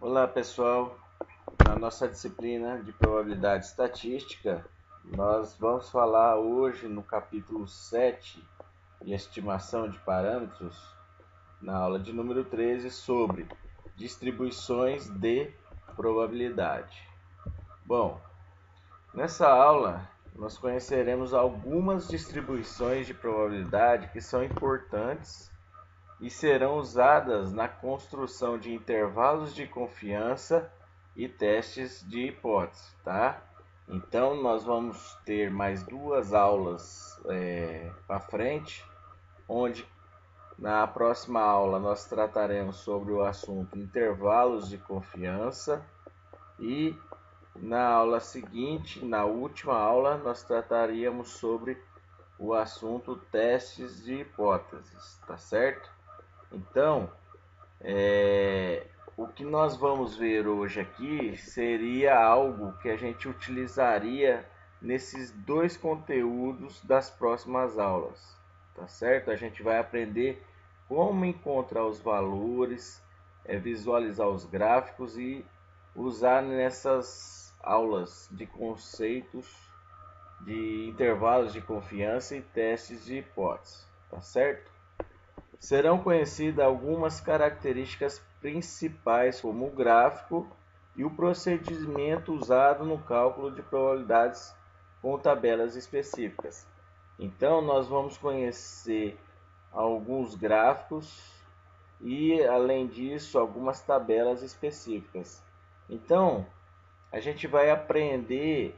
Olá pessoal, na nossa disciplina de probabilidade estatística, nós vamos falar hoje no capítulo 7 de estimação de parâmetros, na aula de número 13, sobre distribuições de probabilidade. Bom, nessa aula nós conheceremos algumas distribuições de probabilidade que são importantes e serão usadas na construção de intervalos de confiança e testes de hipótese, tá? Então nós vamos ter mais duas aulas para frente, onde na próxima aula nós trataremos sobre o assunto intervalos de confiança e na aula seguinte, na última aula, nós trataríamos sobre o assunto testes de hipóteses, tá certo? Então, o que nós vamos ver hoje aqui seria algo que a gente utilizaria nesses dois conteúdos das próximas aulas, tá certo? A gente vai aprender como encontrar os valores, visualizar os gráficos e usar nessas aulas de conceitos de intervalos de confiança e testes de hipótese, tá certo? Serão conhecidas algumas características principais, como o gráfico e o procedimento usado no cálculo de probabilidades com tabelas específicas. Então, nós vamos conhecer alguns gráficos e, além disso, algumas tabelas específicas. Então, a gente vai aprender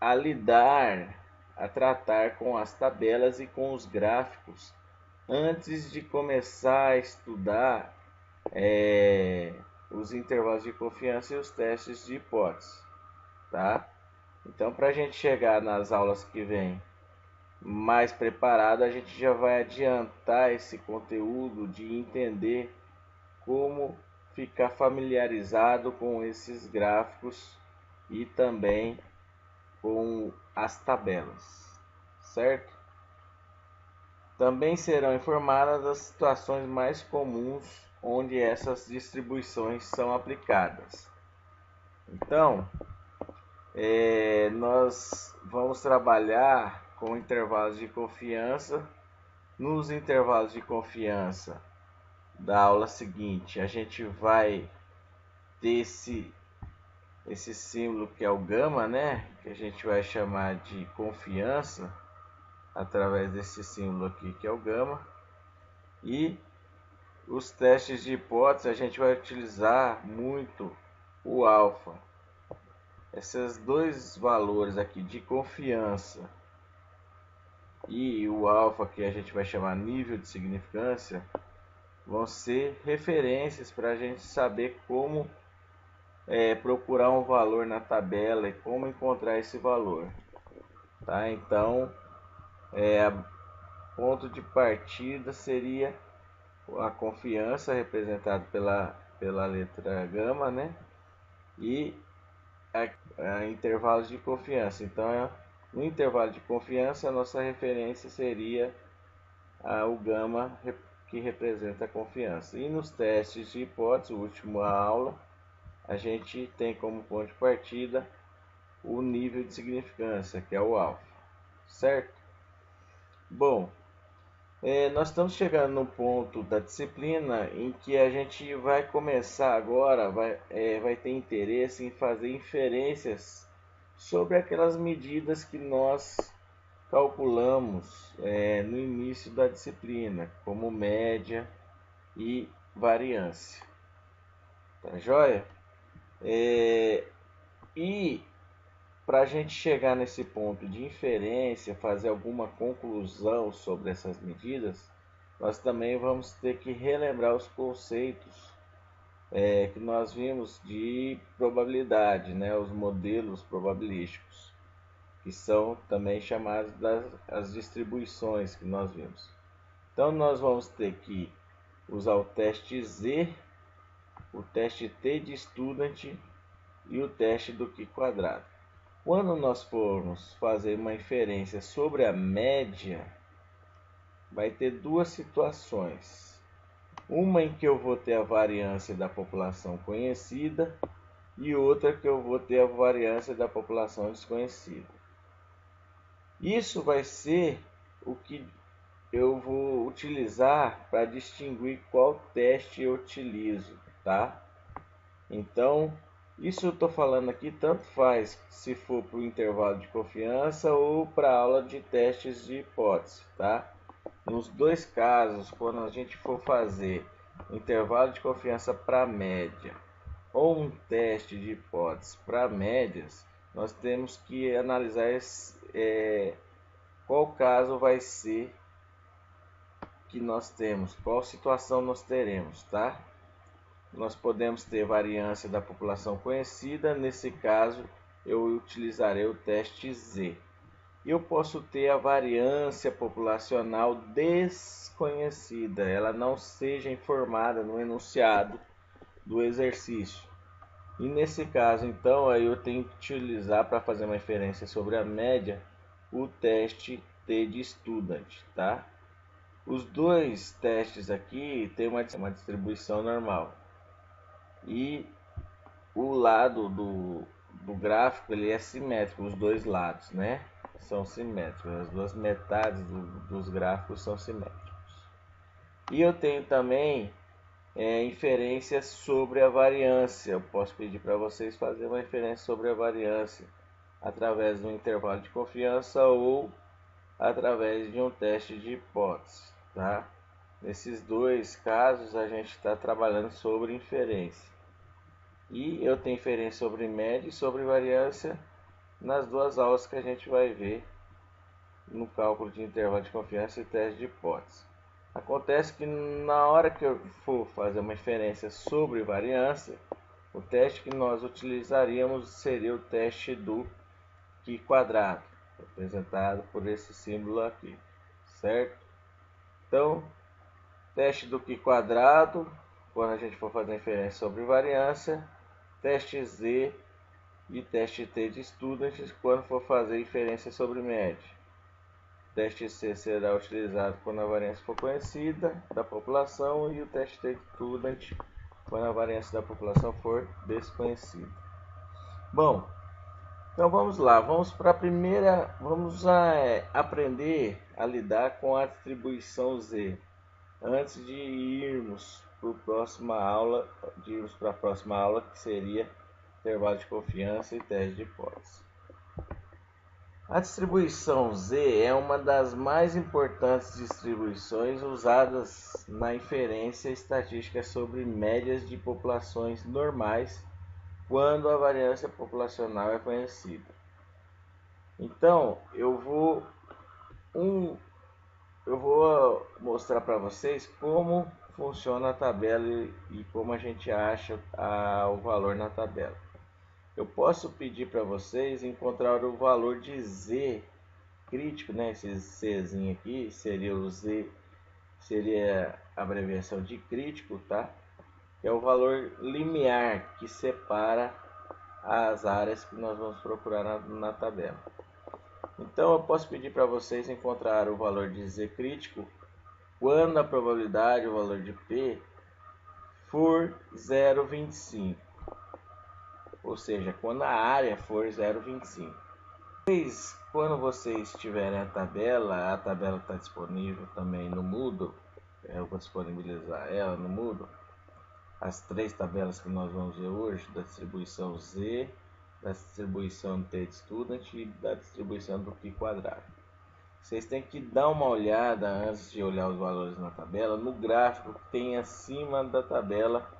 a lidar, a tratar com as tabelas e com os gráficos antes de começar a estudar os intervalos de confiança e os testes de hipótese, tá? Então, para a gente chegar nas aulas que vem mais preparado, a gente já vai adiantar esse conteúdo de entender como ficar familiarizado com esses gráficos e também com as tabelas, certo? Também serão informadas as situações mais comuns onde essas distribuições são aplicadas. Então, nós vamos trabalhar com intervalos de confiança. Nos intervalos de confiança da aula seguinte, a gente vai ter esse símbolo que é o gama, né? Que a gente vai chamar de confiança através desse símbolo aqui que é o gama. E os testes de hipótese a gente vai utilizar muito o alfa. Esses dois valores aqui de confiança e o alfa, que a gente vai chamar nível de significância, vão ser referências para a gente saber como procurar um valor na tabela e como encontrar esse valor, tá? Então, ponto de partida seria a confiança representada pela letra gama, né? E a intervalos de confiança. Então, no intervalo de confiança, a nossa referência seria o gama, que representa a confiança. E nos testes de hipótese, última aula, a gente tem como ponto de partida o nível de significância, que é o alfa, certo? Bom, nós estamos chegando no ponto da disciplina em que a gente vai começar agora, vai ter interesse em fazer inferências sobre aquelas medidas que nós calculamos no início da disciplina, como média e variância. Tá joia? E para a gente chegar nesse ponto de inferência, fazer alguma conclusão sobre essas medidas, nós também vamos ter que relembrar os conceitos que nós vimos de probabilidade, né? Os modelos probabilísticos, que são também chamados das distribuições que nós vimos. Então nós vamos ter que usar o teste Z, o teste T de Student e o teste do Q quadrado. Quando nós formos fazer uma inferência sobre a média, vai ter duas situações. Uma em que eu vou ter a variância da população conhecida e outra que eu vou ter a variância da população desconhecida. Isso vai ser o que eu vou utilizar para distinguir qual teste eu utilizo, tá? Então, isso eu estou falando aqui tanto faz se for para o intervalo de confiança ou para a aula de testes de hipótese, tá? Nos dois casos, quando a gente for fazer intervalo de confiança para média ou um teste de hipótese para médias, nós temos que analisar qual caso vai ser que nós temos, qual situação nós teremos, tá? Nós podemos ter variância da população conhecida, nesse caso eu utilizarei o teste Z. Eu posso ter a variância populacional desconhecida, ela não seja informada no enunciado do exercício. E nesse caso, então, aí eu tenho que utilizar para fazer uma inferência sobre a média o teste T de Student, tá? Os dois testes aqui têm uma distribuição normal. E o lado do gráfico ele é simétrico, os dois lados, né? São simétricos, as duas metades dos gráficos são simétricos. E eu tenho também inferências sobre a variância. Eu posso pedir para vocês fazerem uma inferência sobre a variância através do intervalo de confiança ou através de um teste de hipótese, tá? Nesses dois casos a gente está trabalhando sobre inferência. E eu tenho inferência sobre média e sobre variância nas duas aulas que a gente vai ver no cálculo de intervalo de confiança e teste de hipótese. Acontece que na hora que eu for fazer uma inferência sobre variância, o teste que nós utilizaríamos seria o teste do Q quadrado, representado por esse símbolo aqui, certo? Então, teste do Q quadrado, quando a gente for fazer inferência sobre variância, teste Z e teste T de Student quando for fazer inferência sobre média. Teste C será utilizado quando a variância for conhecida da população e o teste T de Student quando a variância da população for desconhecida. Bom, então vamos lá, vamos para a primeira, aprender a lidar com a distribuição Z antes de irmos para a próxima aula, que seria intervalo de confiança e teste de hipótese. A distribuição Z é uma das mais importantes distribuições usadas na inferência estatística sobre médias de populações normais quando a variância populacional é conhecida. Então, eu vou mostrar para vocês como funciona a tabela e como a gente acha o valor na tabela. Eu posso pedir para vocês encontrar o valor de Z crítico, né? Esse Czinho aqui seria o Z, seria a abreviação de crítico, tá? Que é o valor limiar que separa as áreas que nós vamos procurar na tabela. Então eu posso pedir para vocês encontrar o valor de Z crítico quando a probabilidade, o valor de P, for 0,25. Ou seja, quando a área for 0,25. Quando vocês tiverem a tabela está disponível também no Moodle. Eu vou disponibilizar ela no Moodle. As três tabelas que nós vamos ver hoje, da distribuição Z, da distribuição T de Student e da distribuição do Q quadrado. Vocês têm que dar uma olhada antes de olhar os valores na tabela, no gráfico que tem acima da tabela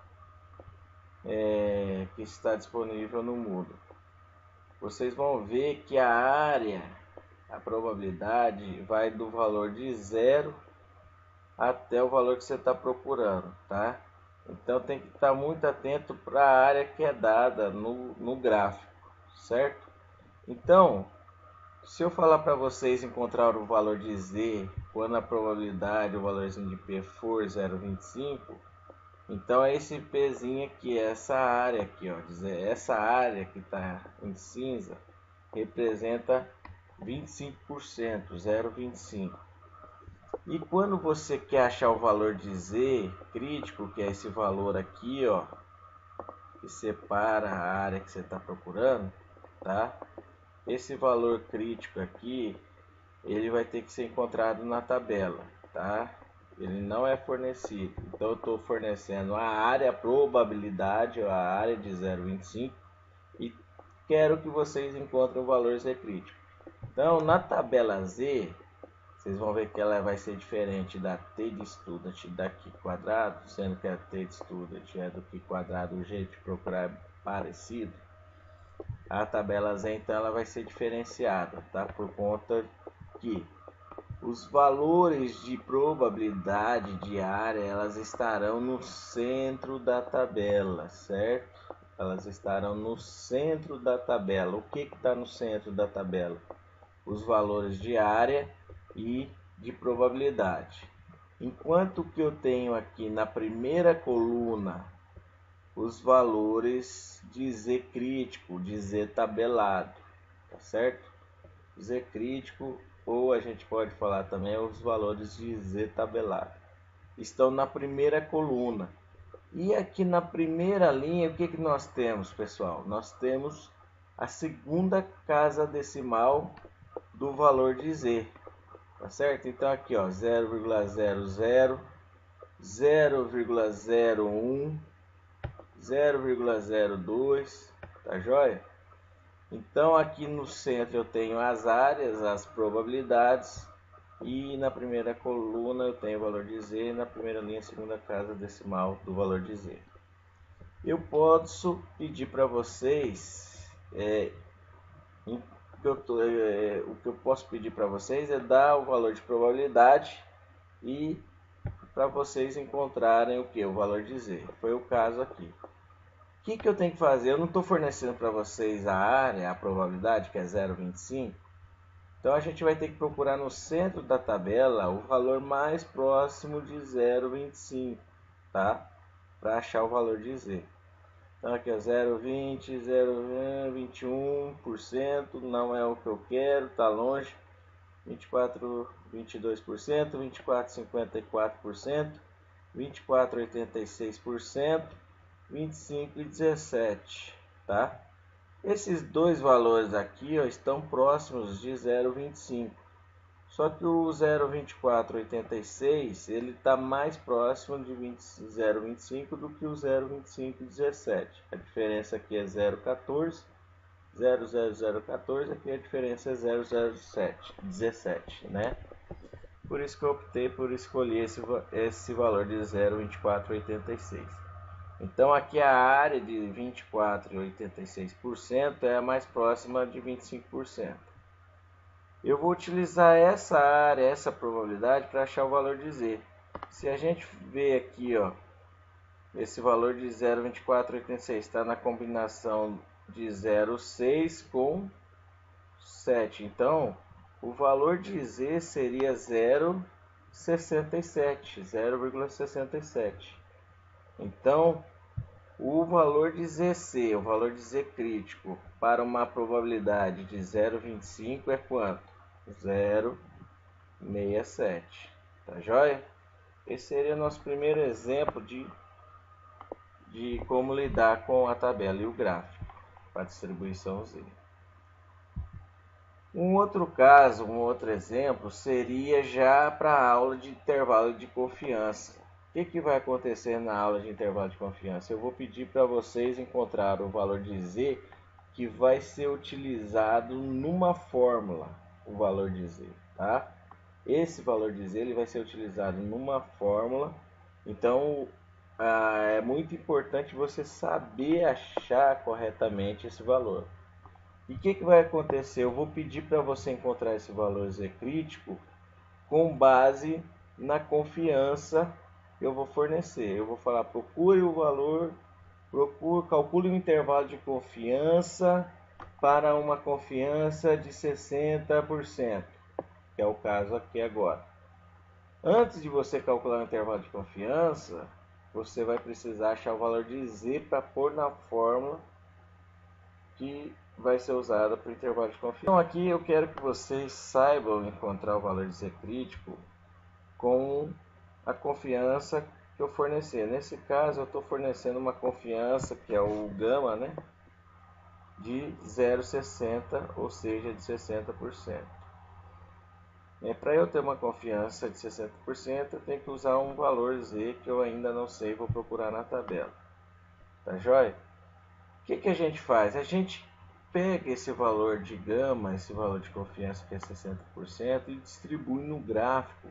que está disponível no Moodle. Vocês vão ver que a área, a probabilidade, vai do valor de 0 até o valor que você está procurando, tá? Então tem que estar muito atento para a área que é dada no gráfico, certo? Então, se eu falar para vocês encontrar o valor de Z quando a probabilidade, o valorzinho de P for 0,25, então é esse Pzinho aqui, essa área aqui, ó, essa área que está em cinza representa 25%, 0,25. E quando você quer achar o valor de Z crítico, que é esse valor aqui, ó, que separa a área que você está procurando, tá? Esse valor crítico aqui, ele vai ter que ser encontrado na tabela, tá? Ele não é fornecido. Então eu estou fornecendo a área, a probabilidade, a área de 0,25 e quero que vocês encontrem o valor Z crítico. Então na tabela Z, vocês vão ver que ela vai ser diferente da T de student daqui quadrado, sendo que a T de student é do que quadrado, o jeito de procurar é parecido. A tabela Z então ela vai ser diferenciada, tá? Por conta que os valores de probabilidade de área, elas estarão no centro da tabela, certo? Elas estarão no centro da tabela. O que está no centro da tabela? Os valores de área e de probabilidade. Enquanto que eu tenho aqui na primeira coluna os valores de Z crítico, de Z tabelado, tá certo? Z crítico, ou a gente pode falar também os valores de Z tabelado, estão na primeira coluna. E aqui na primeira linha, o que nós temos, pessoal? Nós temos a segunda casa decimal do valor de Z, tá certo? Então aqui, ó, 0,00, 0,01, 0,02, tá joia? Então aqui no centro eu tenho as áreas, as probabilidades, e na primeira coluna eu tenho o valor de Z, e na primeira linha, segunda casa decimal do valor de Z. Eu posso pedir para vocês, o que eu posso pedir para vocês é dar o valor de probabilidade e para vocês encontrarem o que? O valor de Z. Foi o caso aqui. O que eu tenho que fazer? Eu não estou fornecendo para vocês a área, a probabilidade, que é 0,25. Então a gente vai ter que procurar no centro da tabela o valor mais próximo de 0,25, tá? Para achar o valor de Z. Então aqui é 0,20, 0,21%, não é o que eu quero, está longe. 24, 22%, 24,54%, 24,86%, 25,17%, tá? Esses dois valores aqui, ó, estão próximos de 0,25. Só que o 0,2486 ele está mais próximo de 0,25 do que o 0,2517. A diferença aqui é 0,14, 0,0014, aqui a diferença é 0,0717, né? Por isso que eu optei por escolher esse valor de 0,2486. Então aqui a área de 24,86% é a mais próxima de 25%. Eu vou utilizar essa área, essa probabilidade para achar o valor de Z. Se a gente ver aqui, ó, esse valor de 0,2486 está na combinação de 0,6 com 7. Então, o valor de Z seria 0,67, 0,67. Então, o valor de ZC, o valor de Z crítico, para uma probabilidade de 0,25 é quanto? 0,67. Tá joia? Esse seria o nosso primeiro exemplo de como lidar com a tabela e o gráfico para a distribuição Z. Um outro caso, um outro exemplo, seria já para a aula de intervalo de confiança. O que vai acontecer na aula de intervalo de confiança? Eu vou pedir para vocês encontrar o valor de Z que vai ser utilizado numa fórmula, o valor de Z, tá? Esse valor de Z ele vai ser utilizado numa fórmula, então é muito importante você saber achar corretamente esse valor. E o que vai acontecer? Eu vou pedir para você encontrar esse valor Z crítico com base na confiança que eu vou fornecer. Eu vou falar, procure o valor, calcule um intervalo de confiança para uma confiança de 60%, que é o caso aqui agora. Antes de você calcular o intervalo de confiança, você vai precisar achar o valor de Z para pôr na fórmula que vai ser usada para o intervalo de confiança. Então aqui eu quero que vocês saibam encontrar o valor de Z crítico com a confiança que eu fornecer. Nesse caso, eu estou fornecendo uma confiança, que é o gama, né, de 0,60, ou seja, de 60%. Para eu ter uma confiança de 60%, eu tenho que usar um valor Z que eu ainda não sei, vou procurar na tabela. Tá joia? O que a gente faz? A gente pega esse valor de gama, esse valor de confiança que é 60%, e distribui no gráfico,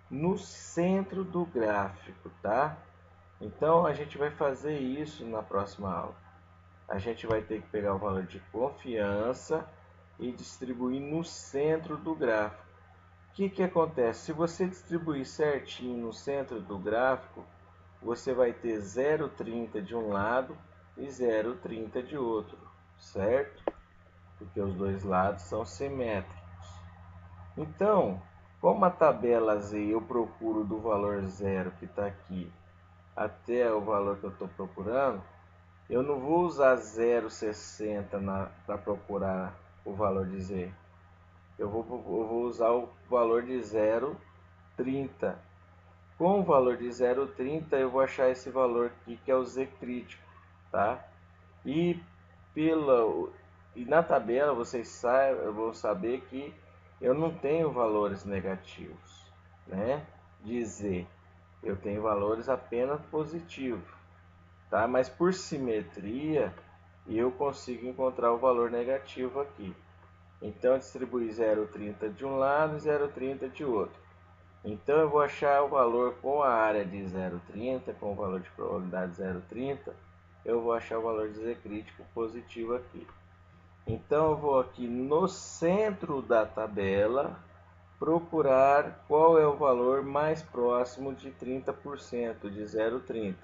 no centro do gráfico, tá? Então a gente vai fazer isso na próxima aula. A gente vai ter que pegar o valor de confiança e distribuir no centro do gráfico. O que acontece? Se você distribuir certinho no centro do gráfico, você vai ter 0,30 de um lado e 0,30 de outro, certo? Porque os dois lados são simétricos. Então, como a tabela Z eu procuro do valor 0 que está aqui até o valor que eu estou procurando, eu não vou usar 0,60 para procurar o valor de Z. Eu vou usar o valor de 0,30. Com o valor de 0,30 eu vou achar esse valor aqui que é o Z crítico, tá? E na tabela vocês vão saber que eu não tenho valores negativos, né? De Z. Eu tenho valores apenas positivos, tá? Mas por simetria eu consigo encontrar o valor negativo aqui. Então eu distribuí 0,30 de um lado e 0,30 de outro. Então eu vou achar o valor com a área de 0,30, com o valor de probabilidade 0,30, eu vou achar o valor de Z crítico positivo aqui. Então eu vou aqui no centro da tabela procurar qual é o valor mais próximo de 30%, de 0,30.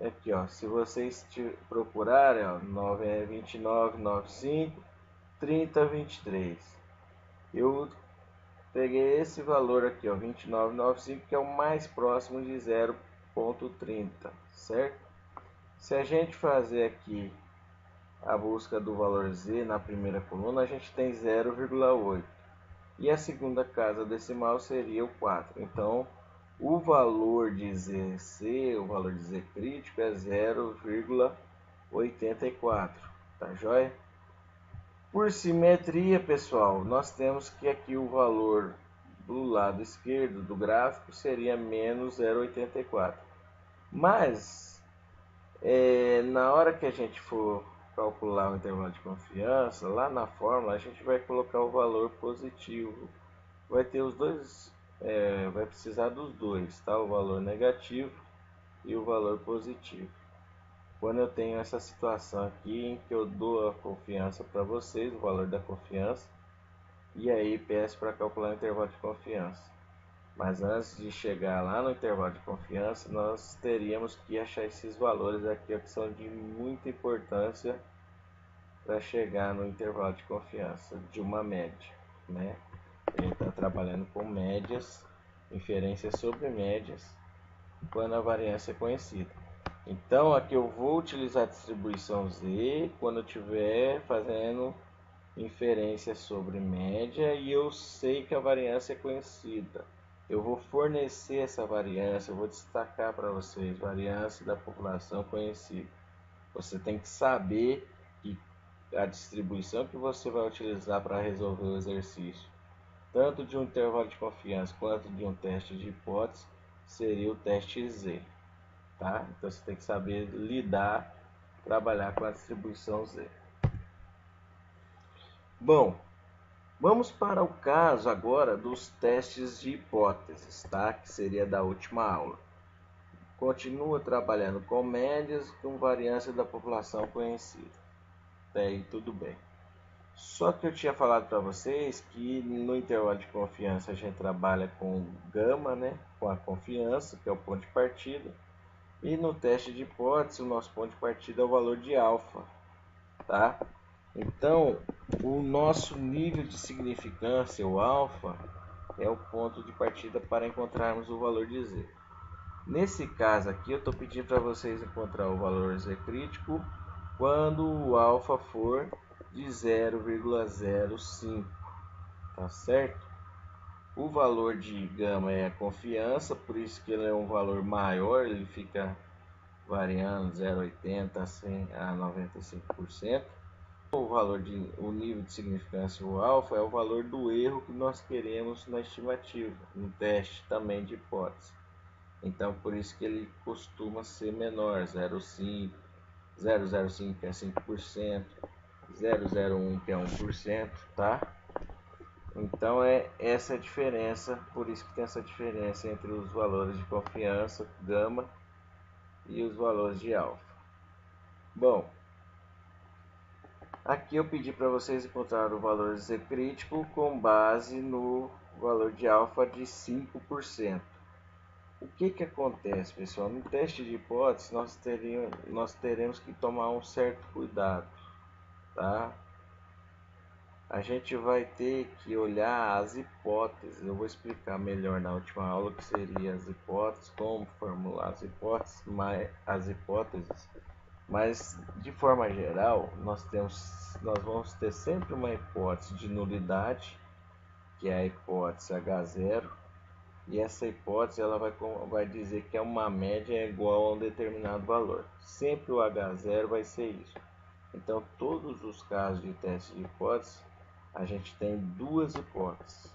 Aqui, ó, se vocês procurarem, ó, 29,95, 30,23. Eu peguei esse valor aqui, ó, 29,95, que é o mais próximo de 0,30, certo? Se a gente fazer aqui a busca do valor Z na primeira coluna, a gente tem 0,8. E a segunda casa decimal seria o 4. Então, o valor de ZC, o valor de Z crítico é 0,84. Tá joia? Por simetria, pessoal, nós temos que aqui o valor do lado esquerdo do gráfico seria menos 0,84. Mas, na hora que a gente for calcular o intervalo de confiança, lá na fórmula a gente vai colocar o valor positivo. Vai ter os dois, vai precisar dos dois, tá? O valor negativo e o valor positivo. Quando eu tenho essa situação aqui em que eu dou a confiança para vocês, o valor da confiança, e aí peço para calcular o intervalo de confiança. Mas antes de chegar lá no intervalo de confiança, nós teríamos que achar esses valores aqui que são de muita importância para chegar no intervalo de confiança de uma média, né? A gente está trabalhando com médias, inferências sobre médias, quando a variância é conhecida. Então aqui eu vou utilizar a distribuição Z quando eu estiver fazendo inferência sobre média e eu sei que a variância é conhecida. Eu vou fornecer essa variância, eu vou destacar para vocês, variância da população conhecida. Você tem que saber que a distribuição que você vai utilizar para resolver o exercício, tanto de um intervalo de confiança quanto de um teste de hipótese, seria o teste Z. Tá? Então você tem que saber lidar, trabalhar com a distribuição Z. Bom, vamos para o caso agora dos testes de hipóteses, tá? Que seria da última aula. Continua trabalhando com médias com variância da população conhecida. Até aí tudo bem. Só que eu tinha falado para vocês que no intervalo de confiança a gente trabalha com gama, né? Com a confiança, que é o ponto de partida. E no teste de hipótese, o nosso ponto de partida é o valor de alfa, tá? Então, o nosso nível de significância, o alfa, é o ponto de partida para encontrarmos o valor de Z. Nesse caso aqui, eu estou pedindo para vocês encontrar o valor Z crítico quando o alfa for de 0,05, tá certo? O valor de gama é a confiança, por isso que ele é um valor maior, ele fica variando 0,80 a 100 a 95%. O nível de significância, o alfa, é o valor do erro que nós queremos na estimativa, no teste também de hipótese. Então, por isso que ele costuma ser menor, 0,5, 0,05 que é 5%, 0,01 que é 1%, tá? Então é essa a diferença, por isso que tem essa diferença entre os valores de confiança, gama, e os valores de alfa. Bom, aqui eu pedi para vocês encontrar o valor Z crítico com base no valor de alfa de 5%. O que acontece, pessoal? No teste de hipótese nós teremos que tomar um certo cuidado, tá? A gente vai ter que olhar as hipóteses. Eu vou explicar melhor na última aula o que seriam as hipóteses, como formular as hipóteses, mas de forma geral nós vamos ter sempre uma hipótese de nulidade, que é a hipótese H0, e essa hipótese ela vai dizer que é uma média igual a um determinado valor. Sempre o H0 vai ser isso. Então, todos os casos de teste de hipótese, a gente tem duas hipóteses.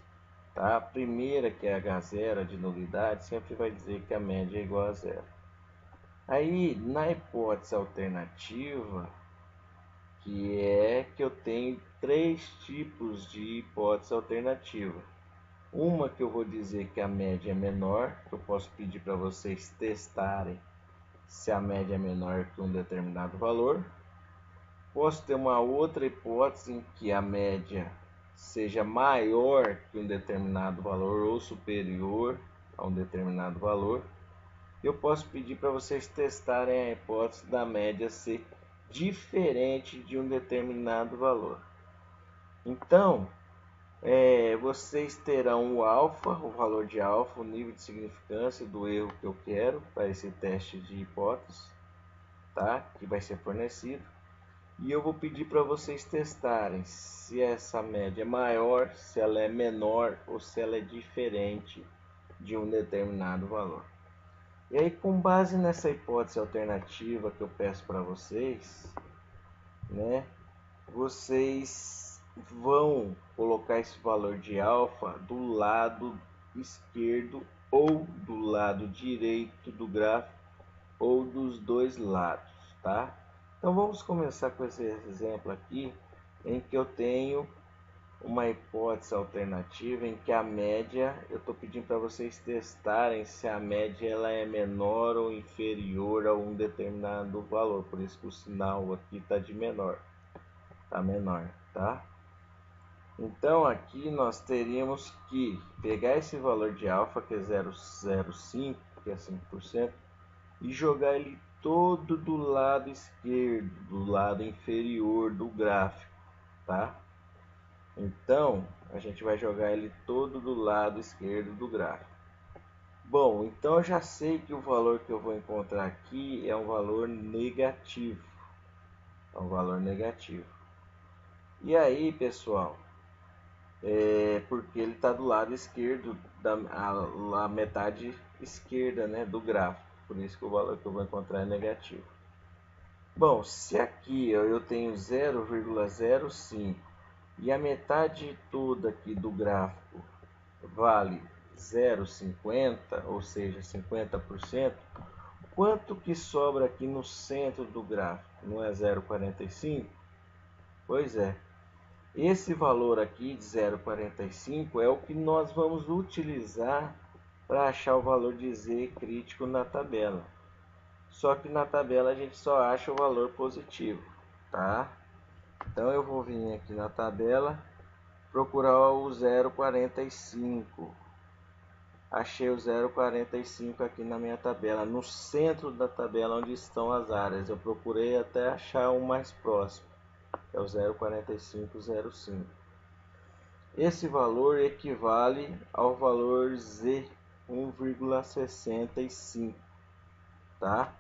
Tá? A primeira, que é H0, de nulidade, sempre vai dizer que a média é igual a zero. Aí, na hipótese alternativa, que é que eu tenho três tipos de hipótese alternativa. Uma que eu vou dizer que a média é menor, que eu posso pedir para vocês testarem se a média é menor que um determinado valor. Posso ter uma outra hipótese em que a média seja maior que um determinado valor ou superior a um determinado valor. Eu posso pedir para vocês testarem a hipótese da média ser diferente de um determinado valor. Então, vocês terão o alfa, o valor de alfa, o nível de significância do erro que eu quero para esse teste de hipótese, tá? Que vai ser fornecido. E eu vou pedir para vocês testarem se essa média é maior, se ela é menor ou se ela é diferente de um determinado valor. E aí, com base nessa hipótese alternativa que eu peço para vocês, né, vocês vão colocar esse valor de alfa do lado esquerdo ou do lado direito do gráfico ou dos dois lados, tá? Então vamos começar com esse exemplo aqui, em que eu tenho uma hipótese alternativa em que a média, eu estou pedindo para vocês testarem se a média ela é menor ou inferior a um determinado valor, por isso que o sinal aqui está de menor, está menor, tá? Então aqui nós teríamos que pegar esse valor de alfa, que é 0,05, que é 5%, e jogar ele todo do lado esquerdo, do lado inferior do gráfico, tá? Então, a gente vai jogar ele todo do lado esquerdo do gráfico. Bom, então eu já sei que o valor que eu vou encontrar aqui é um valor negativo. É um valor negativo. E aí, pessoal, porque ele está do lado esquerdo, a metade esquerda, né, do gráfico. Por isso que o valor que eu vou encontrar é negativo. Bom, se aqui eu tenho 0,05 e a metade toda aqui do gráfico vale 0,50, ou seja, 50%, quanto que sobra aqui no centro do gráfico? Não é 0,45? Pois é. Esse valor aqui de 0,45 é o que nós vamos utilizar para achar o valor de Z crítico na tabela. Só que na tabela a gente só acha o valor positivo, tá? Então eu vou vir aqui na tabela, procurar o 0,45. Achei o 0,45 aqui na minha tabela, no centro da tabela onde estão as áreas. Eu procurei até achar um mais próximo, que é o 0,4505. Esse valor equivale ao valor Z 1,65, tá?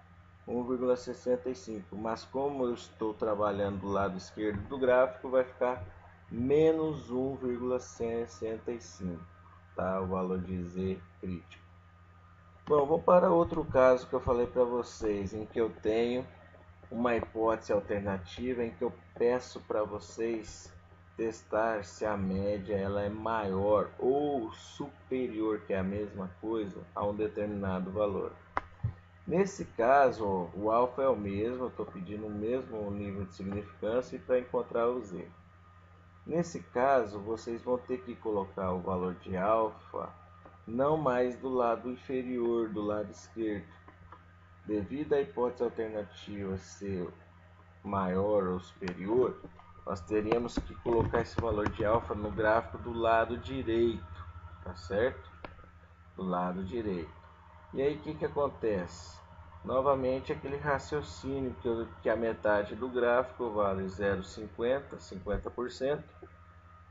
1,65, mas como eu estou trabalhando do lado esquerdo do gráfico, vai ficar menos 1,65. tá? O valor de Z crítico. Bom, vou para outro caso que eu falei para vocês, em que eu tenho uma hipótese alternativa, em que eu peço para vocês testar se a média ela é maior ou superior, que é a mesma coisa, a um determinado valor. Nesse caso, ó, o alfa é o mesmo, eu estou pedindo o mesmo nível de significância para encontrar o z. Nesse caso, vocês vão ter que colocar o valor de alfa não mais do lado inferior, do lado esquerdo. Devido à hipótese alternativa ser maior ou superior, nós teríamos que colocar esse valor de alfa no gráfico do lado direito, tá certo? Do lado direito. E aí o que acontece? Novamente aquele raciocínio que a metade do gráfico vale 0,50, 50%,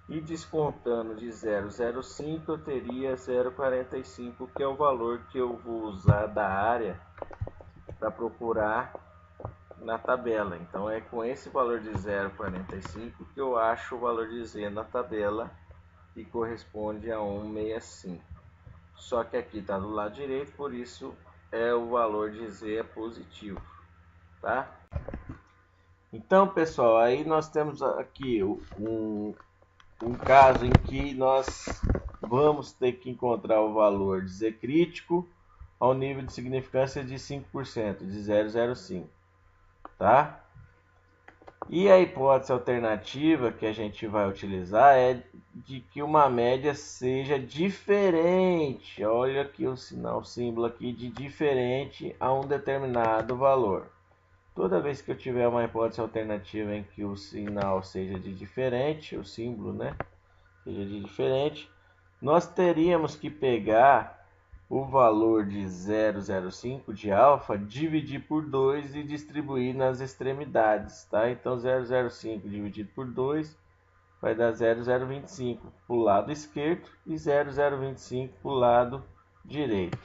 e descontando de 0,05 eu teria 0,45, que é o valor que eu vou usar da área para procurar na tabela. Então é com esse valor de 0,45 que eu acho o valor de Z na tabela, que corresponde a 1,65. Só que aqui está do lado direito, por isso o valor de Z é positivo, tá? Então, pessoal, aí nós temos aqui um caso em que nós vamos ter que encontrar o valor de Z crítico ao nível de significância de 5%, de 0,05, tá? E a hipótese alternativa que a gente vai utilizar é de que uma média seja diferente. Olha aqui o sinal, o símbolo aqui de diferente a um determinado valor. Toda vez que eu tiver uma hipótese alternativa em que o sinal seja de diferente, o símbolo, né, seja de diferente, nós teríamos que pegar o valor de 0,05 de alfa, dividir por 2 e distribuir nas extremidades, tá? Então 0,05 dividido por 2 vai dar 0,025 para o lado esquerdo e 0,025 para o lado direito.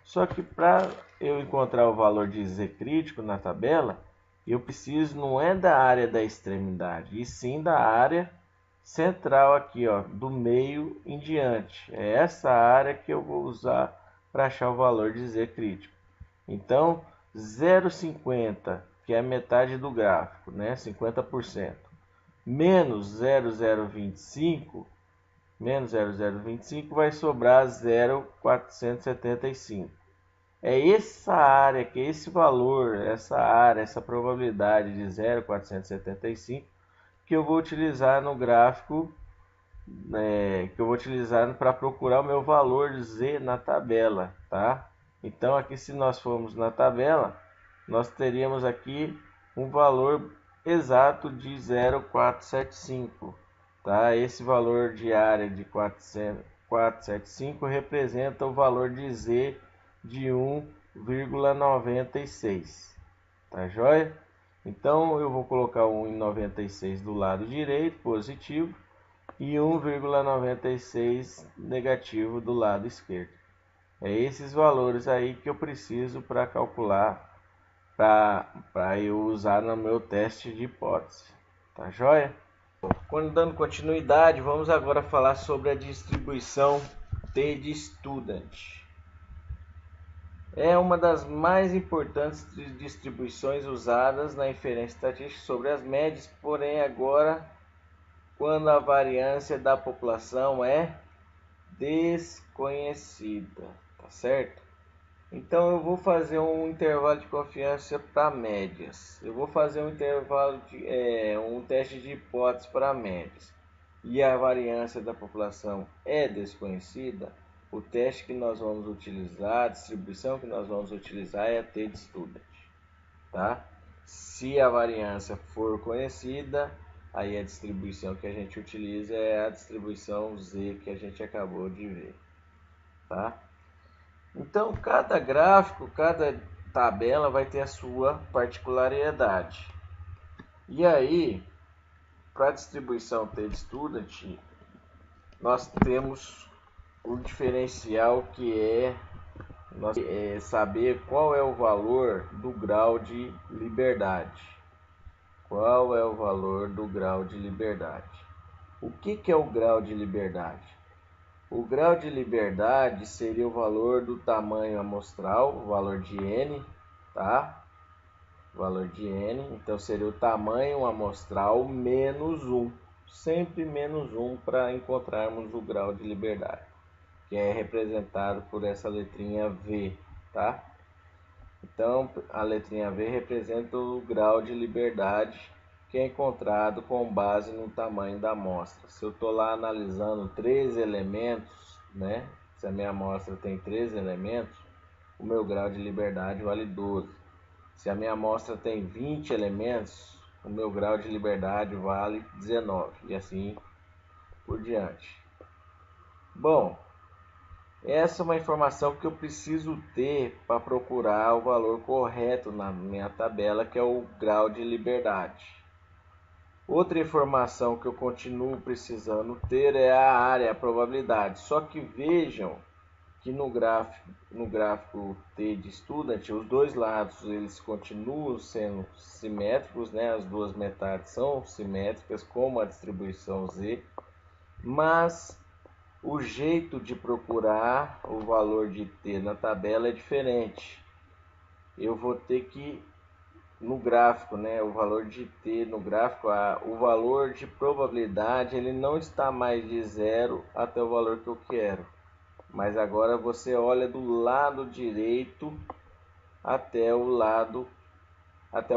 Só que para eu encontrar o valor de Z crítico na tabela, eu preciso não é da área da extremidade, e sim da área central aqui, ó, do meio em diante. É essa área que eu vou usar para achar o valor de Z crítico. Então, 0,50, que é a metade do gráfico, né, 50%, menos 0,025, vai sobrar 0,475. É essa área, que é esse valor, essa área, essa probabilidade de 0,475 que eu vou utilizar no gráfico, que eu vou utilizar para procurar o meu valor de Z na tabela, tá? Então aqui, se nós formos na tabela, nós teríamos aqui um valor exato de 0,475, tá? Esse valor de área de 475 representa o valor de Z de 1,96, tá joia? Então eu vou colocar 1,96 do lado direito, positivo, e 1,96 negativo do lado esquerdo. É esses valores aí que eu preciso para calcular, para eu usar no meu teste de hipótese. Tá joia? Quando dando continuidade, vamos agora falar sobre a distribuição T de Student. É uma das mais importantes distribuições usadas na inferência estatística sobre as médias, porém agora quando a variância da população é desconhecida, tá certo? Então eu vou fazer um intervalo de confiança para médias. Eu vou fazer um um teste de hipótese para médias. E a variância da população é desconhecida. O teste que nós vamos utilizar, a distribuição que nós vamos utilizar é a T de Student, tá? Se a variância for conhecida, aí a distribuição que a gente utiliza é a distribuição Z que a gente acabou de ver, tá? Então, cada gráfico, cada tabela vai ter a sua particularidade. E aí, para a distribuição T de Student, nós temos o diferencial que é saber qual é o valor do grau de liberdade. Qual é o valor do grau de liberdade? O que é o grau de liberdade? O grau de liberdade seria o valor do tamanho amostral, o valor de n, tá? O valor de n, então seria o tamanho amostral menos 1. Sempre menos 1 para encontrarmos o grau de liberdade, que é representado por essa letrinha V, tá? Então, a letrinha V representa o grau de liberdade que é encontrado com base no tamanho da amostra. Se eu estou lá analisando 3 elementos, né? Se a minha amostra tem 3 elementos, o meu grau de liberdade vale 12. Se a minha amostra tem 20 elementos, o meu grau de liberdade vale 19, e assim por diante. Bom, essa é uma informação que eu preciso ter para procurar o valor correto na minha tabela, que é o grau de liberdade. Outra informação que eu continuo precisando ter é a área, a probabilidade. Só que vejam que no gráfico T de Student, os dois lados eles continuam sendo simétricos, né? As duas metades são simétricas, como a distribuição Z, mas o jeito de procurar o valor de T na tabela é diferente. Eu vou ter que, no gráfico, né, o valor de T no gráfico, o valor de probabilidade, ele não está mais de 0 até o valor que eu quero. Mas agora você olha do lado direito até o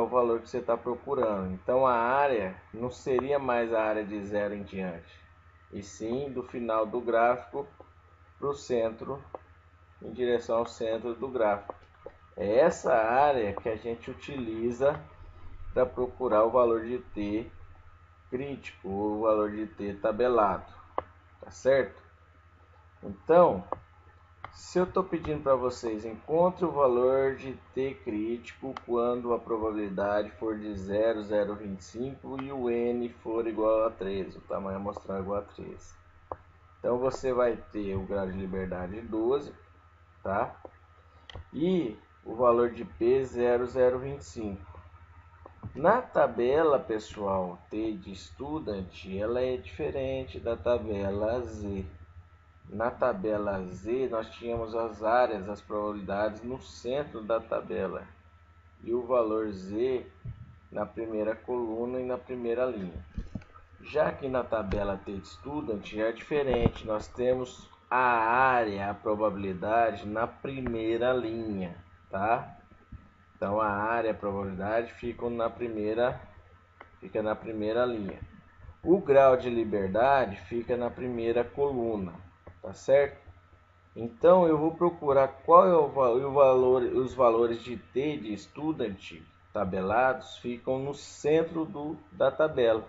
valor que você está procurando. Então a área não seria mais a área de 0 em diante, e sim do final do gráfico para o centro, em direção ao centro do gráfico. É essa área que a gente utiliza para procurar o valor de T crítico ou o valor de T tabelado, tá certo? Então, se eu estou pedindo para vocês, encontre o valor de T crítico quando a probabilidade for de 0,025 e o N for igual a 13, o tamanho amostral igual a 13. Então você vai ter o grau de liberdade 12, tá? E o valor de P 0,025. Na tabela, pessoal, T de Student, ela é diferente da tabela Z. Na tabela Z, nós tínhamos as áreas, as probabilidades no centro da tabela. E o valor Z na primeira coluna e na primeira linha. Já que na tabela T de Student é diferente, nós temos a área, a probabilidade na primeira linha, tá? Então a área e a probabilidade ficam na primeira linha. O grau de liberdade fica na primeira coluna, tá certo? Então eu vou procurar qual é o valor, os valores de T de Student tabelados ficam no centro da tabela.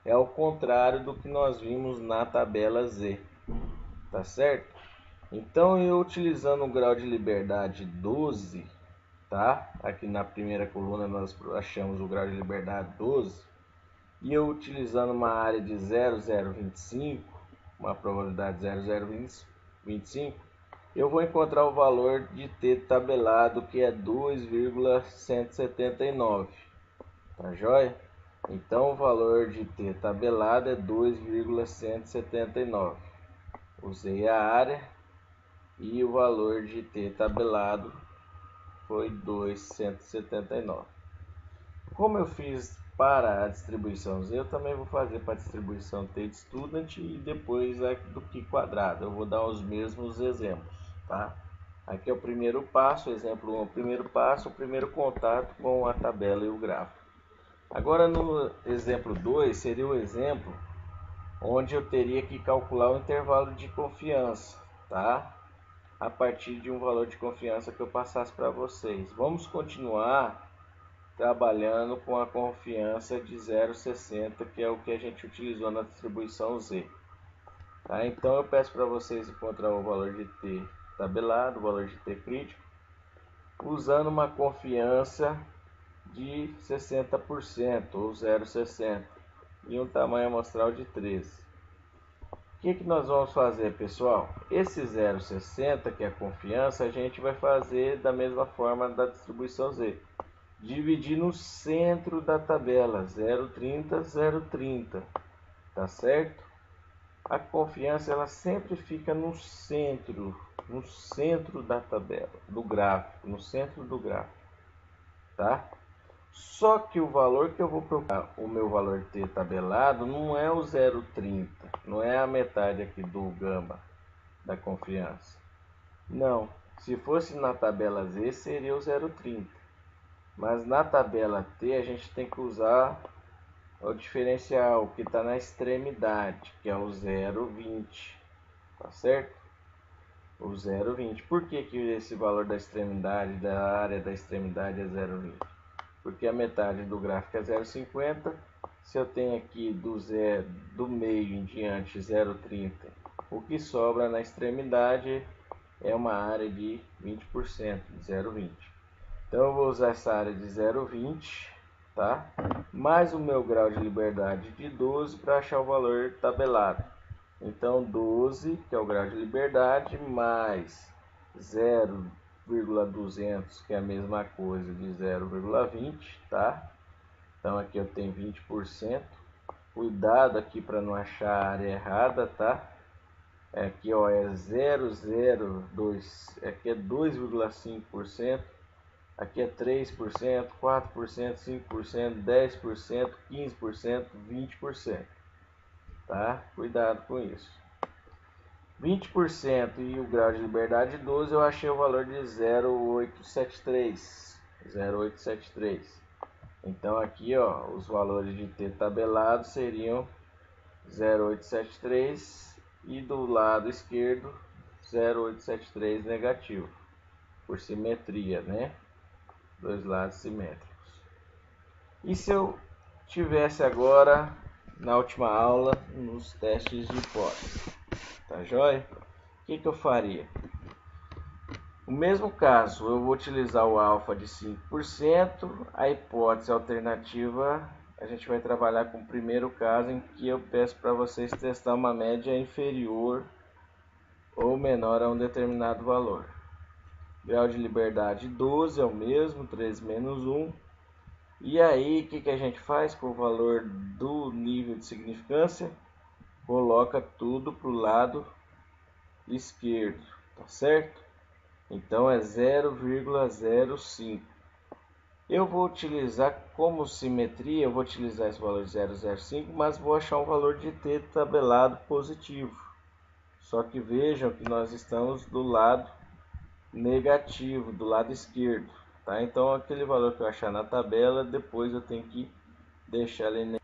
É ao contrário do que nós vimos na tabela Z, tá certo? Então eu utilizando o grau de liberdade 12, tá? Aqui na primeira coluna nós achamos o grau de liberdade 12, e eu utilizando uma área de 0,025, uma probabilidade de 0,025, eu vou encontrar o valor de T tabelado, que é 2,179, tá joia? Então o valor de T tabelado é 2,179. Usei a área e o valor de T tabelado foi 2,179. Como eu fiz para a distribuição Z, eu também vou fazer para a distribuição T de Student e depois do Q quadrado. Eu vou dar os mesmos exemplos, tá? Aqui é o primeiro passo, exemplo 1, o primeiro passo, o primeiro contato com a tabela e o gráfico. Agora no exemplo 2 seria o exemplo onde eu teria que calcular o intervalo de confiança, tá? A partir de um valor de confiança que eu passasse para vocês. Vamos continuar trabalhando com a confiança de 0,60, que é o que a gente utilizou na distribuição Z. Tá? Então eu peço para vocês encontrar o valor de T tabelado, o valor de T crítico, usando uma confiança de 60% ou 0,60 e um tamanho amostral de 13. O que nós vamos fazer, pessoal? Esse 0,60, que é a confiança, a gente vai fazer da mesma forma da distribuição Z. Dividir no centro da tabela, 0,30, 0,30, tá certo? a confiança ela sempre fica no centro da tabela, do gráfico, no centro do gráfico, tá? Só que o valor que eu vou procurar, o meu valor T tabelado, não é o 0,30, não é a metade aqui do gama da confiança. Não, se fosse na tabela Z seria o 0,30, mas na tabela T a gente tem que usar o diferencial que está na extremidade, que é o 0,20, tá certo? O 0,20. Por que esse valor da extremidade, da área da extremidade é 0,20? Porque a metade do gráfico é 0,50. Se eu tenho aqui do meio em diante 0,30, o que sobra na extremidade é uma área de 20%, de 0,20. Então eu vou usar essa área de 0,20, tá? Mais o meu grau de liberdade de 12 para achar o valor tabelado. Então 12, que é o grau de liberdade, mais 0,200, que é a mesma coisa de 0,20, tá? Então aqui eu tenho 20%. Cuidado aqui para não achar a área errada, tá? Aqui ó, é 0,02, aqui é 2,5%. Aqui é 3%, 4%, 5%, 10%, 15%, 20%. Tá? Cuidado com isso. 20% e o grau de liberdade 12, eu achei o valor de 0,873. 0,873. Então aqui, ó, os valores de T tabelado seriam 0,873 e do lado esquerdo 0,873 negativo, por simetria, né? Dois lados simétricos. E se eu tivesse agora na última aula nos testes de hipótese, tá joia? O que eu faria? No mesmo caso, eu vou utilizar o alfa de 5%, a hipótese alternativa, a gente vai trabalhar com o primeiro caso em que eu peço para vocês testar uma média inferior ou menor a um determinado valor. Grau de liberdade 12 é o mesmo, 3 menos 1. E aí, o que a gente faz com o valor do nível de significância? Coloca tudo para o lado esquerdo, tá certo? Então é 0,05. Eu vou utilizar como simetria, eu vou utilizar esse valor de 0,05, mas vou achar um valor de T tabelado positivo. Só que vejam que nós estamos do lado negativo, do lado esquerdo. Tá? Então aquele valor que eu achar na tabela, depois eu tenho que deixar ele.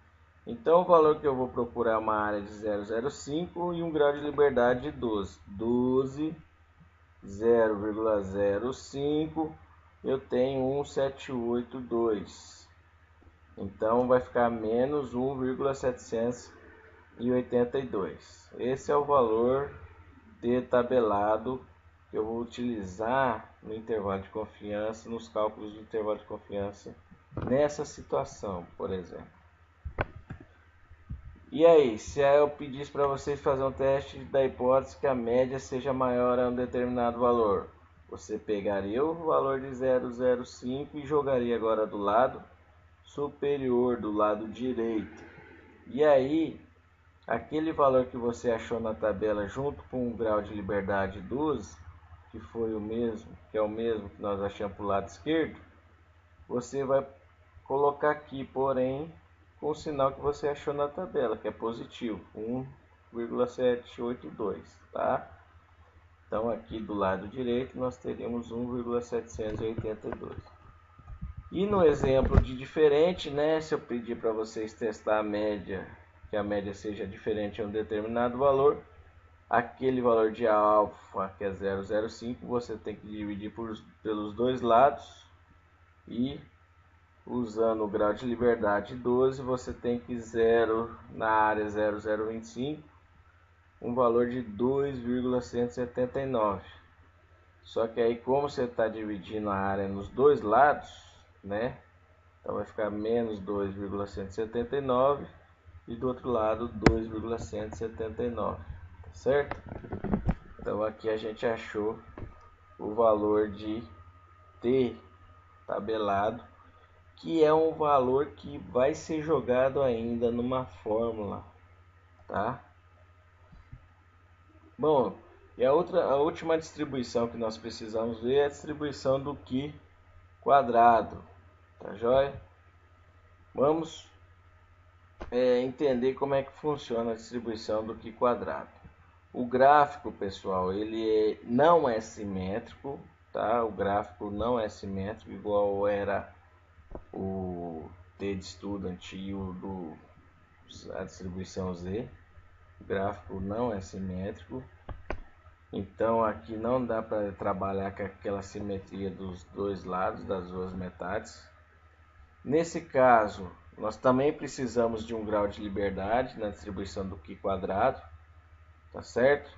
Então o valor que eu vou procurar é uma área de 0,05 e um grau de liberdade de 12. 12, 0,05, eu tenho 1,782. Então vai ficar menos 1,782. Esse é o valor de tabelado que eu vou utilizar no intervalo de confiança, nos cálculos do intervalo de confiança, nessa situação, por exemplo. E aí, se eu pedisse para vocês fazer um teste da hipótese que a média seja maior a um determinado valor, você pegaria o valor de 0,05 e jogaria agora do lado superior, do lado direito. E aí, aquele valor que você achou na tabela junto com o grau de liberdade 12, que foi o mesmo, que é o mesmo que nós achamos para o lado esquerdo, você vai colocar aqui, porém, com o sinal que você achou na tabela, que é positivo, 1,782, tá? Então aqui do lado direito nós teríamos 1,782. E no exemplo de diferente, né, se eu pedir para vocês testar a média, que a média seja diferente a um determinado valor, aquele valor de alfa, que é 0,05, você tem que dividir pelos dois lados e usando o grau de liberdade 12, você tem que na área 0,025, um valor de 2,179. Só que aí como você está dividindo a área nos dois lados, né? Então vai ficar menos 2,179 e do outro lado 2,179, tá certo? Então aqui a gente achou o valor de T tabelado, que é um valor que vai ser jogado ainda numa fórmula, tá? Bom, e a última distribuição que nós precisamos ver é a distribuição do Qi quadrado, tá joia? Vamos entender como é que funciona a distribuição do Qi quadrado. O gráfico, pessoal, ele não é simétrico, tá? O gráfico não é simétrico igual era o T de Student e a distribuição Z. O gráfico não é simétrico. Então aqui não dá para trabalhar com aquela simetria dos dois lados, das duas metades. Nesse caso, nós também precisamos de um grau de liberdade na distribuição do Qi quadrado, tá certo?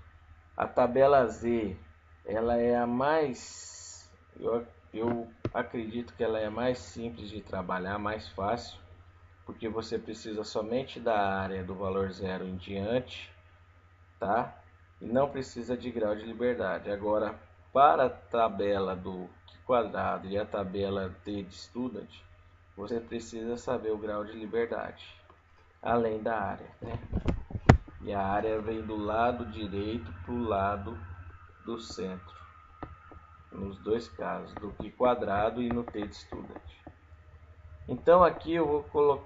A tabela Z, ela é a mais, eu acredito que ela é mais simples de trabalhar, mais fácil, porque você precisa somente da área do valor zero em diante, tá? E não precisa de grau de liberdade. Agora, para a tabela do Qi quadrado e a tabela T de Student, você precisa saber o grau de liberdade, além da área, né? E a área vem do lado direito para o lado do centro, nos dois casos, do Qi quadrado e no T de Student. Então aqui eu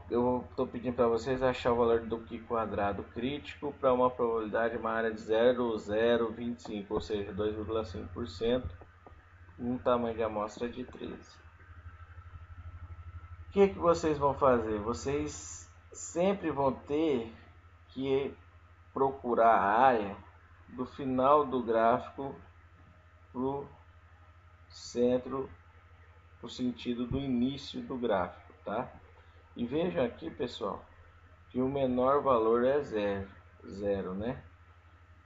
estou pedindo para vocês achar o valor do Qi quadrado crítico para uma probabilidade, uma área de 0,025, ou seja, 2,5%, um tamanho de amostra de 13. O que vocês vão fazer? Vocês sempre vão ter que procurar a área do final do gráfico para o centro, o sentido do início do gráfico, tá? E vejam aqui, pessoal, que o menor valor é zero, né?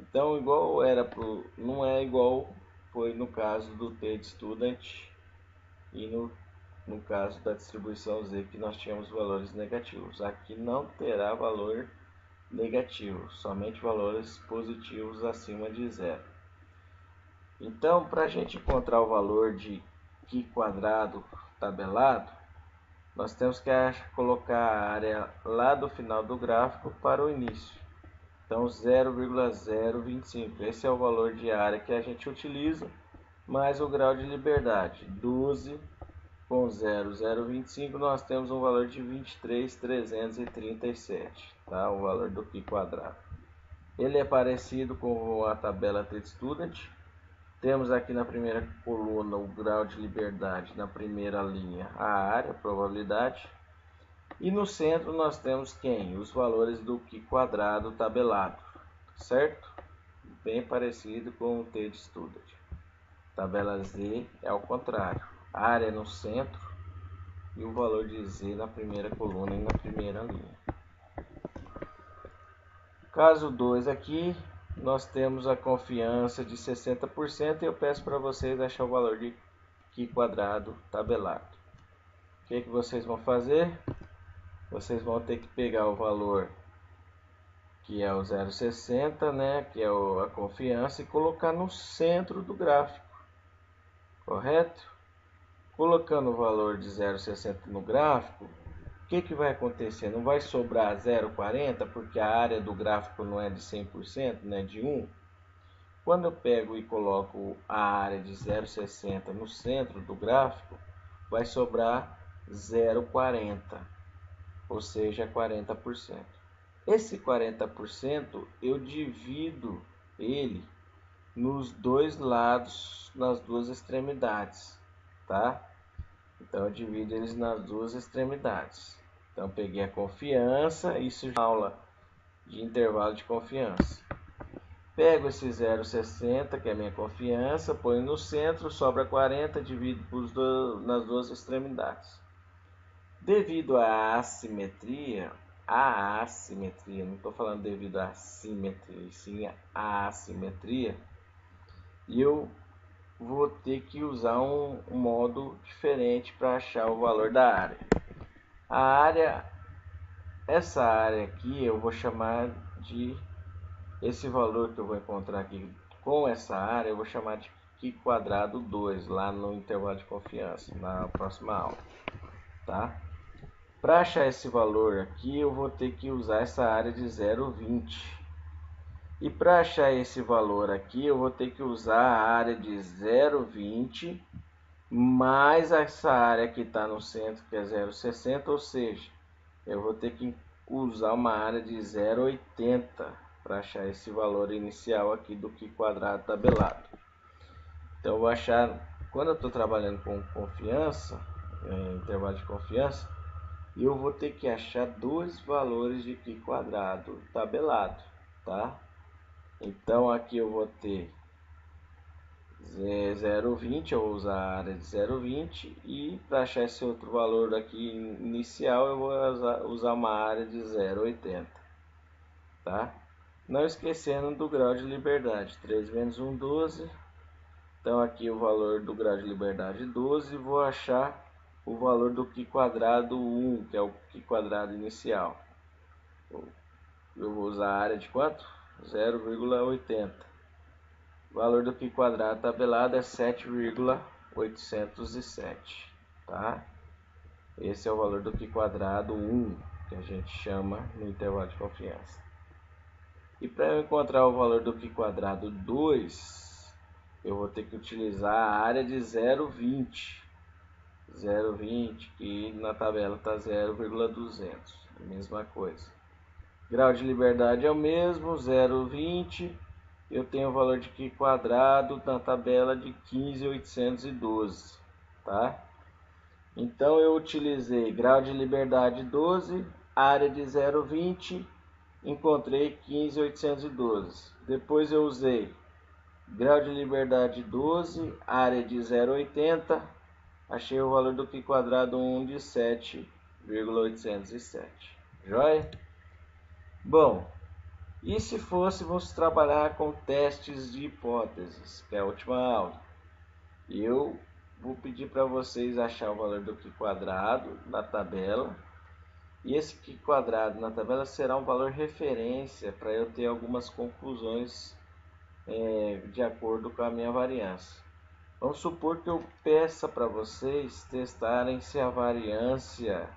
Então, igual era não é igual foi no caso do T de Student e no caso da distribuição Z, que nós tínhamos valores negativos. Aqui não terá valor negativo, somente valores positivos acima de zero. Então, para a gente encontrar o valor de Qi quadrado tabelado, nós temos que colocar a área lá do final do gráfico para o início. Então 0,025, esse é o valor de área que a gente utiliza, mais o grau de liberdade, 12 com 0,025, nós temos um valor de 23.337, tá? O valor do Qi quadrado. Ele é parecido com a tabela T de Student. Temos aqui na primeira coluna o grau de liberdade, na primeira linha a área, a probabilidade. E no centro nós temos quem? Os valores do Qi quadrado tabelado, certo? Bem parecido com o T de Student. Tabela Z é ao contrário, a área no centro e o valor de Z na primeira coluna e na primeira linha. Caso 2 aqui, nós temos a confiança de 60% e eu peço para vocês achar o valor de Qi quadrado tabelado. O que vocês vão fazer? Vocês vão ter que pegar o valor que é o 0,60, né, que é a confiança, e colocar no centro do gráfico, correto? Colocando o valor de 0,60 no gráfico, o que vai acontecer? Não vai sobrar 0,40 porque a área do gráfico não é de 100%, né, de 1. Quando eu pego e coloco a área de 0,60 no centro do gráfico, vai sobrar 0,40, ou seja, 40%. Esse 40% eu divido ele nos dois lados, nas duas extremidades, tá? Então eu divido eles nas duas extremidades. Então peguei a confiança, isso já é aula de intervalo de confiança. Pego esse 0,60, que é a minha confiança, ponho no centro, sobra 40, divido nas duas extremidades. Devido à assimetria, não estou falando devido à simetria, sim à assimetria, eu vou ter que usar um modo diferente para achar o valor da área. Essa área aqui eu vou chamar de, esse valor que eu vou encontrar aqui com essa área, eu vou chamar de Qi quadrado 2, lá no intervalo de confiança, na próxima aula, tá? Para achar esse valor aqui, eu vou ter que usar essa área de 0,20. E para achar esse valor aqui, eu vou ter que usar a área de 0,20 mais essa área que está no centro, que é 0,60, ou seja, eu vou ter que usar uma área de 0,80 para achar esse valor inicial aqui do Q quadrado tabelado. Então eu vou achar, quando eu estou trabalhando com confiança, intervalo de confiança, eu vou ter que achar dois valores de Q quadrado tabelado, tá? Então aqui eu vou ter 0,20, eu vou usar a área de 0,20 e para achar esse outro valor aqui inicial eu vou usar uma área de 0,80, tá? Não esquecendo do grau de liberdade, 3 menos 1, 12. Então aqui o valor do grau de liberdade 12, e vou achar o valor do Q quadrado 1, que é o Q quadrado inicial. Eu vou usar a área de quanto? 0,80. O valor do Q quadrado tabelado é 7,807, tá? Esse é o valor do Q quadrado 1, que a gente chama no intervalo de confiança. E para eu encontrar o valor do Q quadrado 2, eu vou ter que utilizar a área de 0,20. 0,20, que na tabela está 0,200, a mesma coisa. Grau de liberdade é o mesmo, 0,20. Eu tenho o valor de Q quadrado na tabela de 15.812, tá? Então eu utilizei grau de liberdade 12, área de 0,20, encontrei 15.812. Depois eu usei grau de liberdade 12, área de 0,80, achei o valor do Q quadrado 1 de 7,807. Joia? Bom, e se fôssemos trabalhar com testes de hipóteses, que é a última aula? Eu vou pedir para vocês achar o valor do Q quadrado na tabela. E esse Q quadrado na tabela será um valor referência para eu ter algumas conclusões de acordo com a minha variância. Vamos supor que eu peça para vocês testarem se a variância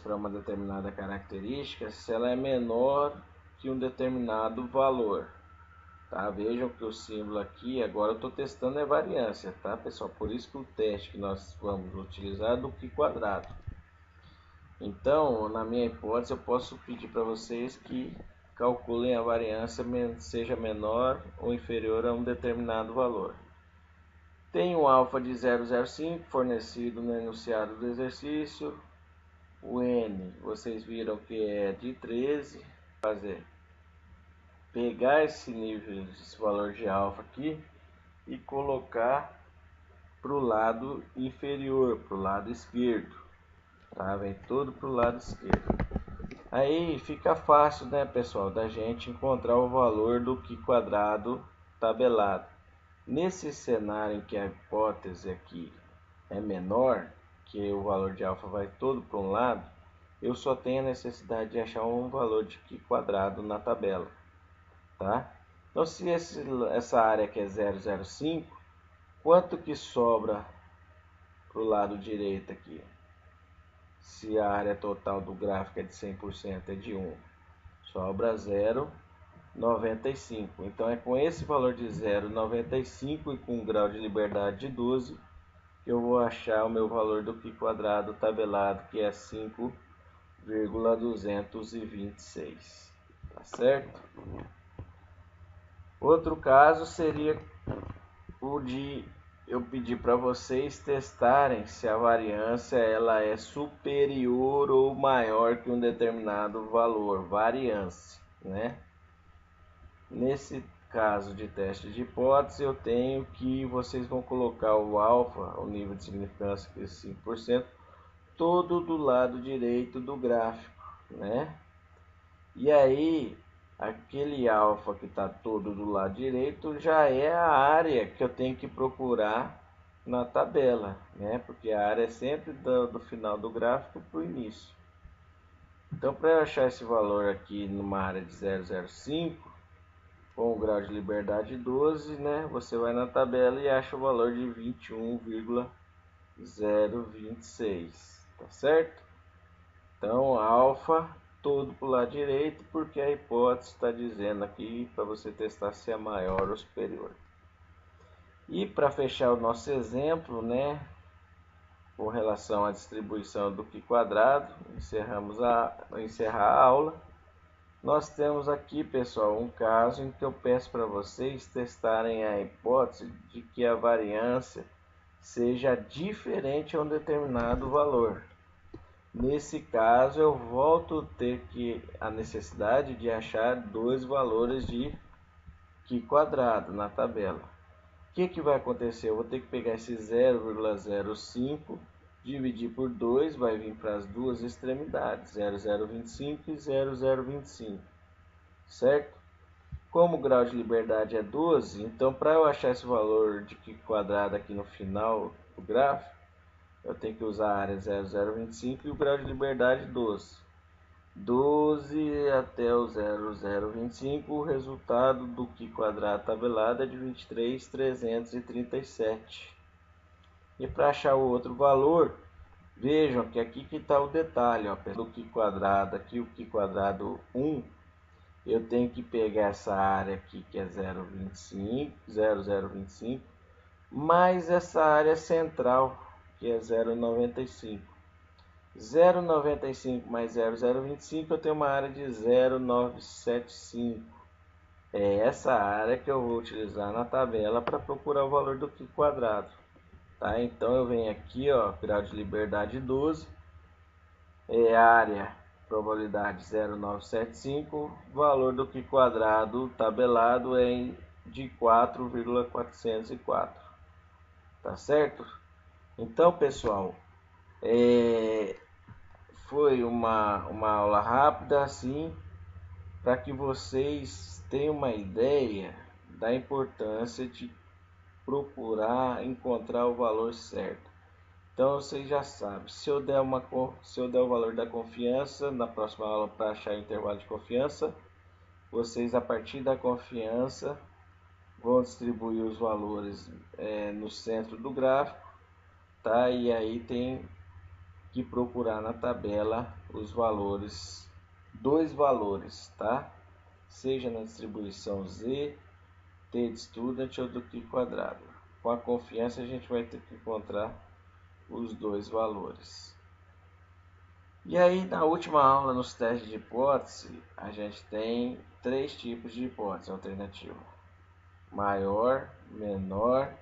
para uma determinada característica, se ela é menor que um determinado valor. Tá? Vejam que o símbolo aqui, agora eu estou testando a variância, tá, pessoal? Por isso que o teste que nós vamos utilizar é do Q quadrado. Então, na minha hipótese, eu posso pedir para vocês que calculem a variância seja menor ou inferior a um determinado valor. Tem um alfa de 0,05 fornecido no enunciado do exercício. O N, vocês viram que é de 13. Pegar esse nível, esse valor de alfa aqui e colocar para o lado inferior, para o lado esquerdo, tá? Vem todo para o lado esquerdo. Aí fica fácil, né, pessoal, da gente encontrar o valor do Q quadrado tabelado. Nesse cenário em que a hipótese aqui é menor, que o valor de alfa vai todo para um lado, eu só tenho a necessidade de achar um valor de Q quadrado na tabela, tá? Então, se essa área aqui é 0,05, quanto que sobra para o lado direito aqui? Se a área total do gráfico é de 100%, é de 1, sobra 0,95. Então é com esse valor de 0,95 e com um grau de liberdade de 12 que eu vou achar o meu valor do Q quadrado tabelado, que é 5,226. Tá certo? Outro caso seria o de eu pedir para vocês testarem se a variância ela é superior ou maior que um determinado valor, variância, né? Nesse caso de teste de hipótese, eu tenho que vocês vão colocar o alfa, o nível de significância, que é 5%, todo do lado direito do gráfico, né? E aí, aquele alfa que está todo do lado direito já é a área que eu tenho que procurar na tabela, né? Porque a área é sempre do final do gráfico para o início. Então, para eu achar esse valor aqui numa área de 0,05, com o grau de liberdade 12, né? Você vai na tabela e acha o valor de 21,026, tá certo? Então, alfa todo para o lado direito, porque a hipótese está dizendo aqui para você testar se é maior ou superior. E para fechar o nosso exemplo, né, com relação à distribuição do Qi quadrado, encerrar a aula. Nós temos aqui, pessoal, um caso em que eu peço para vocês testarem a hipótese de que a variância seja diferente a um determinado valor. Nesse caso, eu volto a ter a necessidade de achar dois valores de Qi quadrado na tabela. O que vai acontecer? Eu vou ter que pegar esse 0,05, dividir por 2, vai vir para as duas extremidades, 0,025 e 0,025, certo? Como o grau de liberdade é 12, então para eu achar esse valor de Qi quadrado aqui no final do gráfico, eu tenho que usar a área 0,025 e o grau de liberdade 12. 12 até o 0,025, o resultado do Qi quadrado tabelado é de 23.337. E para achar o outro valor, vejam que aqui que está o detalhe, ó, do Qi quadrado, aqui o Qi quadrado 1, eu tenho que pegar essa área aqui que é 0,025, mais essa área central, que é 0,95. 0,95 mais 0,025, eu tenho uma área de 0,975. É essa área que eu vou utilizar na tabela para procurar o valor do Qi quadrado. Tá? Então eu venho aqui, ó, grau de liberdade 12, área, probabilidade 0,975, valor do Qi quadrado tabelado é de 4,404. Tá certo? Então, pessoal, foi uma aula rápida assim, para que vocês tenham uma ideia da importância de procurar encontrar o valor certo. Então vocês já sabem, se eu der o valor da confiança na próxima aula para achar o intervalo de confiança, vocês a partir da confiança vão distribuir os valores no centro do gráfico, tá? E aí tem que procurar na tabela os valores, dois valores, tá? Seja na distribuição Z, T de student ou do Qi quadrado. Com a confiança a gente vai ter que encontrar os dois valores. E aí na última aula, nos testes de hipótese, a gente tem três tipos de hipótese alternativa: maior, menor,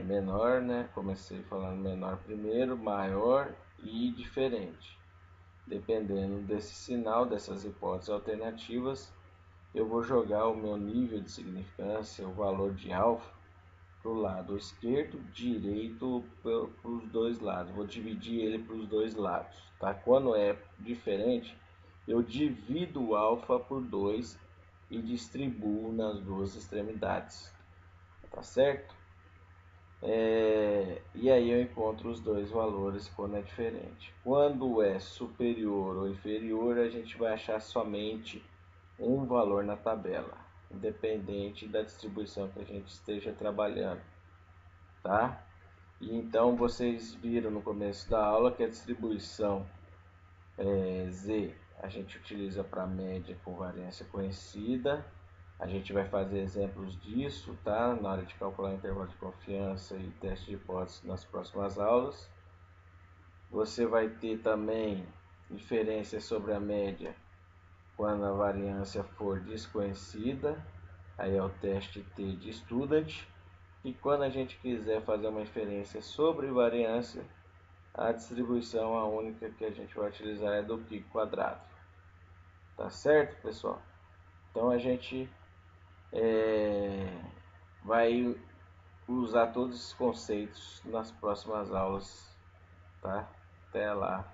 menor, né? Comecei falando menor primeiro, maior e diferente. Dependendo desse sinal, dessas hipóteses alternativas, eu vou jogar o meu nível de significância, o valor de alfa, para o lado esquerdo, direito, para os dois lados. Vou dividir ele para os dois lados. Tá? Quando é diferente, eu divido o alfa por 2 e distribuo nas duas extremidades. Tá certo? E aí eu encontro os dois valores quando é diferente. Quando é superior ou inferior, a gente vai achar somente um valor na tabela, independente da distribuição que a gente esteja trabalhando, tá? E então vocês viram no começo da aula que a distribuição Z a gente utiliza para média com variância conhecida. A gente vai fazer exemplos disso, tá? Na hora de calcular intervalo de confiança e teste de hipótese nas próximas aulas. Você vai ter também inferência sobre a média quando a variância for desconhecida, aí é o teste T de student. E quando a gente quiser fazer uma inferência sobre variância, a distribuição, a única que a gente vai utilizar é do Qi quadrado. Tá certo, pessoal? Então a gente vai usar todos esses conceitos nas próximas aulas, tá? Até lá.